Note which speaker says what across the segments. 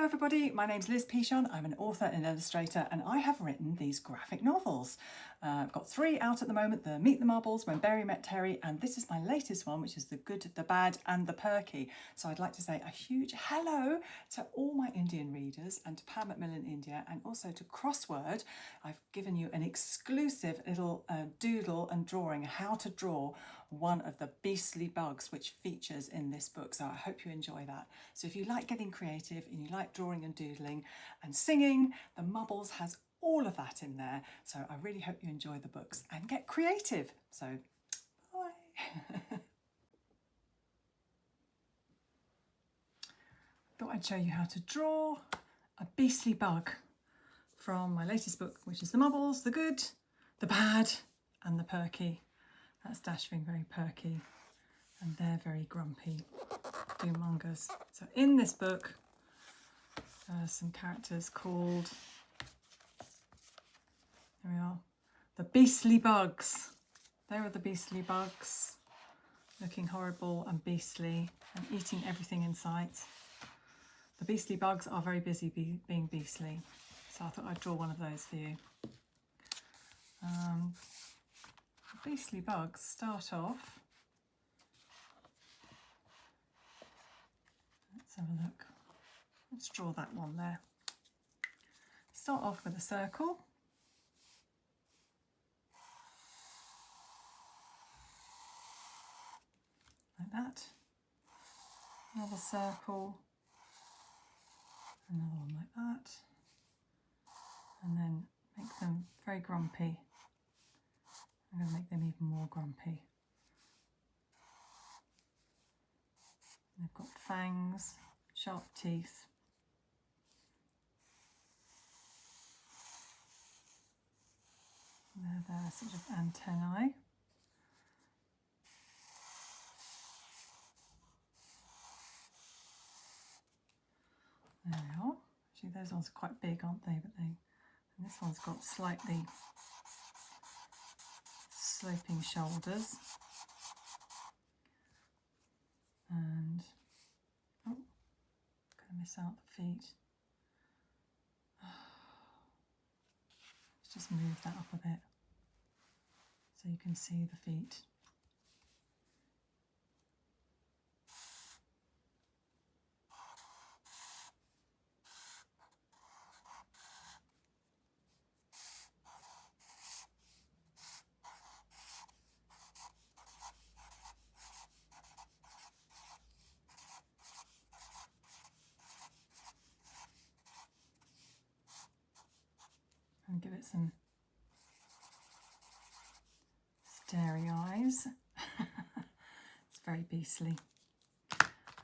Speaker 1: Hello everybody, my name's Liz Pichon. I'm an author and illustrator and I have written these graphic novels. I've got 3 out at the moment, the Meet the Mubbles, When Berry Met Terry, and this is my latest one, which is The Good, the Bad and the Perky. So I'd like to say a huge hello to all my Indian readers and to Pam Macmillan India and also to Crossword. I've given you an exclusive little doodle and drawing, how to draw one of the beastly bugs which features in this book. So I hope you enjoy that. So if you like getting creative and you like drawing and doodling and singing, the Mubbles has all of that in there. So I really hope you enjoy the books and get creative. So bye. Thought I'd show you how to draw a beastly bug from my latest book, which is The Mubbles, The Good, the Bad and the Perky. That's Dash being very perky and they're very grumpy doomongers. So in this book, some characters called, here we are, the Beastly Bugs. There are the Beastly Bugs, looking horrible and beastly and eating everything in sight. The Beastly Bugs are very busy being beastly, so I thought I'd draw one of those for you. The Beastly Bugs start off, let's have a look, let's draw that one there. Start off with a circle. Like that. Another circle. Another one like that. And then make them very grumpy. I'm going to make them even more grumpy. They've got fangs, sharp teeth. They're sort of antennae. There we are. Actually, those ones are quite big, aren't they? And this one's got slightly sloping shoulders. And, oh, gonna miss out the feet. Let's just move that up a bit so you can see the feet. And give it some starey eyes. It's very beastly.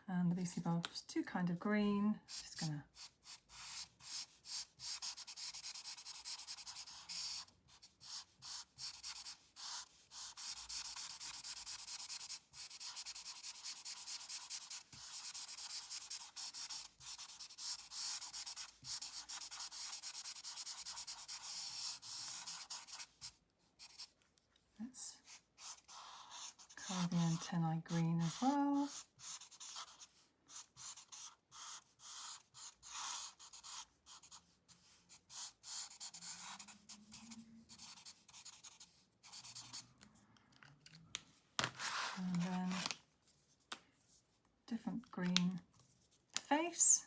Speaker 1: And the beastly bulbs, two kind of green. Just gonna let's colour the antennae green as well. And then different green face.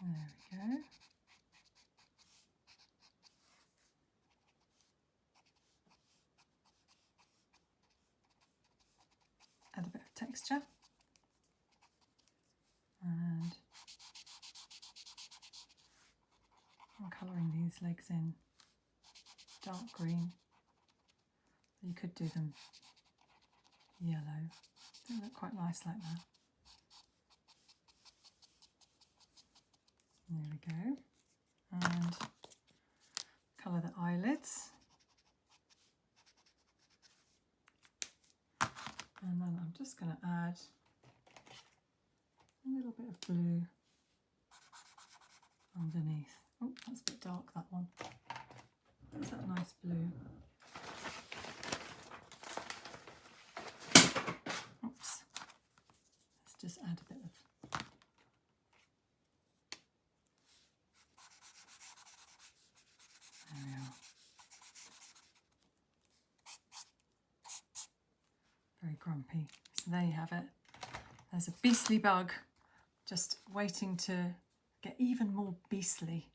Speaker 1: There we go. Add a bit of texture. And I'm colouring these legs in dark green. You could do them yellow. They look quite nice like that. There we go. And colour the eyelids. And then I'm just going to add a little bit of blue underneath. Oh, that's a bit dark, that one. Is that a nice blue? Oops. Let's just add a bit of there we are. Very grumpy. So there you have it. There's a beastly bug just waiting to get even more beastly.